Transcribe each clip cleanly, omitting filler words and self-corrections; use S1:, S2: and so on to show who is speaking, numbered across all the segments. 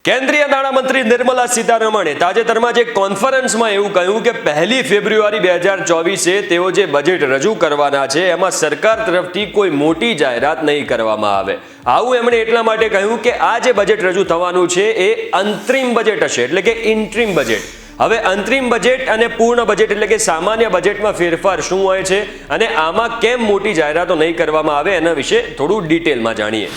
S1: કેન્દ્રીય નાણામંત્રી નિર્મલા સીતારમણે તાજેતરમાં જે કોન્ફરન્સમાં એવું કહ્યું કે 1 ફેબ્રુઆરી 2024 તેઓ જે બજેટ રજૂ કરવાના છે એમાં સરકાર તરફથી કોઈ મોટી જાહેરાત નહીં કરવામાં આવે. આવું એમણે એટલા માટે કહ્યું કે આ જે બજેટ રજૂ થવાનું છે એ અંતરિમ બજેટ હશે, એટલે કે ઇન્ટ્રીમ બજેટ. હવે અંતરિમ બજેટ અને પૂર્ણ બજેટ એટલે કે સામાન્ય બજેટમાં ફેરફાર શું હોય છે અને આમાં કેમ મોટી જાહેરાતો નહીં કરવામાં આવે એના વિશે થોડું ડિટેલમાં જાણીએ.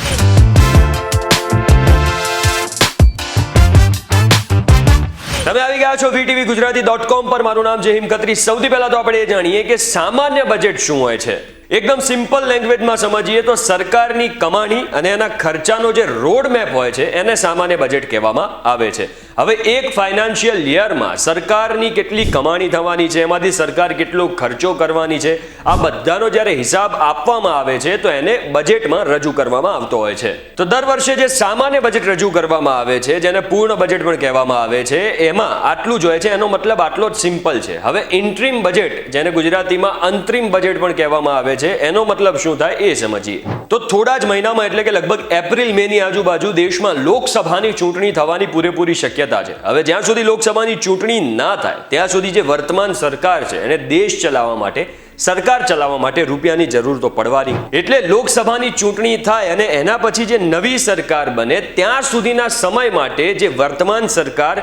S1: તમે આવી ગયા છો VTV Gujarati.com પર. મારું નામ જહીમ ખત્રી. સૌથી પહેલા તો આપણે એ જાણીએ કે સામાન્ય બજેટ શું હોય છે. એકદમ સિમ્પલ લેંગ્વેજમાં સમજીએ તો સરકારની કમાણી અને એના ખર્ચાનો જે રોડ મેપ હોય છે એને સામાન્ય બજેટ કહેવામાં આવે છે. હવે એક ફાઇનાન્શિયલ યરમાં સરકારની કેટલી કમાણી થવાની છે, એમાંથી સરકાર કેટલો ખર્ચો કરવાની છે, આ બધાનો જ્યારે હિસાબ આપવામાં આવે છે તો એને બજેટમાં રજૂ કરવામાં આવતો હોય છે. તો દર વર્ષે જે સામાન્ય બજેટ રજૂ કરવામાં આવે છે, જેને પૂર્ણ બજેટ પણ કહેવામાં આવે છે, એમાં આટલું જ હોય છે. એનો મતલબ આટલો જ સિમ્પલ છે. હવે ઇન્ટ્રીમ બજેટ, જેને ગુજરાતીમાં અંતરિમ બજેટ પણ કહેવામાં આવે છે, એનો મતલબ શું થાય એ સમજીએ. તો થોડા જ મહિનામાં એટલે કે લગભગ એપ્રિલ મેની આજુબાજુ દેશમાં લોકસભાની ચૂંટણી થવાની પૂરેપૂરી શક્યતા છે. હવે જ્યાં સુધી લોકસભાની ચૂંટણી ના થાય ત્યાં સુધી જે વર્તમાન સરકાર છે એને દેશ ચલાવવા માટે, સરકાર ચલાવવા માટે રૂપિયાની જરૂર તો પડવાની. એટલે લોકસભાની ચૂંટણી થાય અને એના પછી જે નવી સરકાર બને ત્યાં સુધીના સમય માટે જે વર્તમાન સરકાર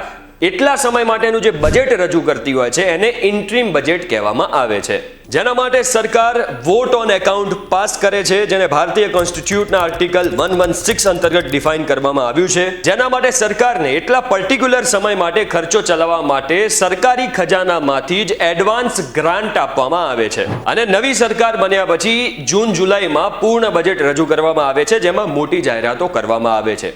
S1: એટલા સમય માટેનું જે બજેટ રજૂ કરતી હોય છે એને ઇન્ટ્રીમ બજેટ કહેવામાં આવે છે. જેના માટે સરકાર વોટ ઓન એકાઉન્ટ પાસ કરે છે, જેને ભારતીય કોન્સ્ટિટ્યુશનના આર્ટિકલ 116 અંતર્ગત ડિફાઇન કરવામાં આવ્યું છે. જેના માટે સરકારને એટલા પર્ટિક્યુલર સમય માટે ખર્ચો ચલાવવા માટે સરકારી ખજાનામાંથી જ એડવાન્સ ગ્રાન્ટ આપવામાં આવે છે. અને નવી સરકાર બન્યા પછી જૂન જુલાઈમાં પૂર્ણ બજેટ રજૂ કરવામાં આવે છે, જેમાં મોટી જાહેરાતો કરવામાં આવે છે.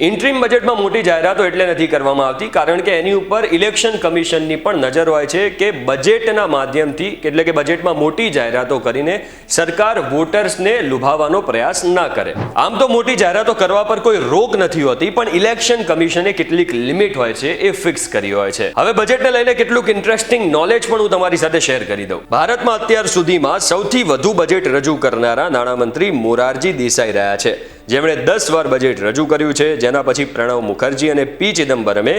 S1: ઇન્ટ્રીમ બજેટમાં મોટી જાહેરાતો એટલે નથી કરવામાં આવતી કારણ કે એની ઉપર ઇલેક્શન કમિશનની પણ નજર હોય છે કે બજેટના માધ્યમથી, એટલે કે બજેટમાં મોટી જાહેરાતો કરીને સરકાર વોટર્સને લુભાવવાનો પ્રયાસ ના કરે. આમ તો મોટી જાહેરાતો કરવા પર કોઈ રોક નથી હોતી, પણ ઇલેક્શન કમિશને કેટલીક લિમિટ હોય છે એ ફિક્સ કરી હોય છે. હવે બજેટને લઈને કેટલુંક ઇન્ટરેસ્ટિંગ નોલેજ પણ હું તમારી સાથે શેર કરી દઉં. ભારતમાં અત્યાર સુધીમાં સૌથી વધુ બજેટ રજૂ કરનારા નાણામંત્રી મોરારજી દેસાઈ રહ્યા છે, જેમણે 10 વાર બજેટ રજૂ કર્યું છે. જેના પછી પ્રણવ મુખર્જી અને P. ચિદમ્બરમે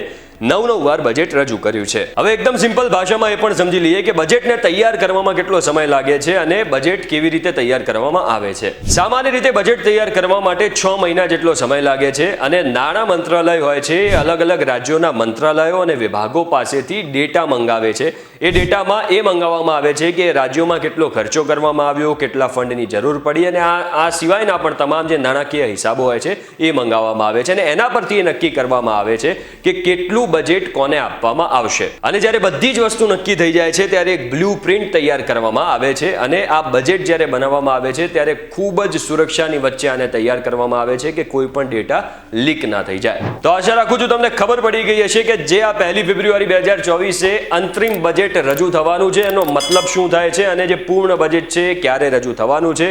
S1: 9 વાર બજેટ રજૂ કર્યું છે. હવે એકદમ સિમ્પલ ભાષામાં એ પણ સમજી લઈએ કે બજેટને તૈયાર કરવામાં કેટલો સમય લાગે છે અને બજેટ કેવી રીતે તૈયાર કરવામાં આવે છે. સામાન્ય રીતે બજેટ તૈયાર કરવા માટે 6 મહિના જેટલો સમય લાગે છે અને નાણાં મંત્રાલય હોય છે એ અલગ અલગ રાજ્યોના મંત્રાલયો અને વિભાગો પાસેથી ડેટા મંગાવે છે. એ ડેટામાં એ મંગાવવામાં આવે છે કે રાજ્યોમાં કેટલો ખર્ચો કરવામાં આવ્યો, કેટલા ફંડની જરૂર પડી, અને આ સિવાયના પણ તમામ જે નાણાકીય હિસાબો હોય છે એ મંગાવવામાં આવે છે. અને એના પરથી એ નક્કી કરવામાં આવે છે કે કેટલું બજેટ કોને આપવામાં આવશે. અને જ્યારે બધી જ વસ્તુ નક્કી થઈ જાય છે ત્યારે એક બ્લુ પ્રિન્ટ તૈયાર કરવામાં આવે છે. અને આ બજેટ જ્યારે બનાવવામાં આવે છે ત્યારે ખૂબ જ સુરક્ષાની વચ્ચે આને તૈયાર કરવામાં આવે છે કે કોઈ પણ ડેટા લીક ના થઈ જાય. તો આશા રાખું છું તમને ખબર પડી ગઈ હશે કે જે આ 1 ફેબ્રુઆરી 2024 અંતરિમ બજેટ રજૂ થવાનું છે એનો મતલબ શું થાય છે અને જે પૂર્ણ બજેટ છે ક્યારે રજૂ થવાનું છે.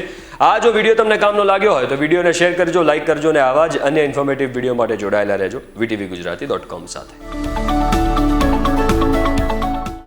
S1: આ જો વિડીયો તમને કામનો લાગ્યો હોય તો વિડીયોને શેર કરજો, લાઈક કરજો અને આવા જ અન્ય ઇન્ફોર્મેટિવ વિડીયો માટે જોડાયેલા રહેજો VTV Gujarati.com સાથે.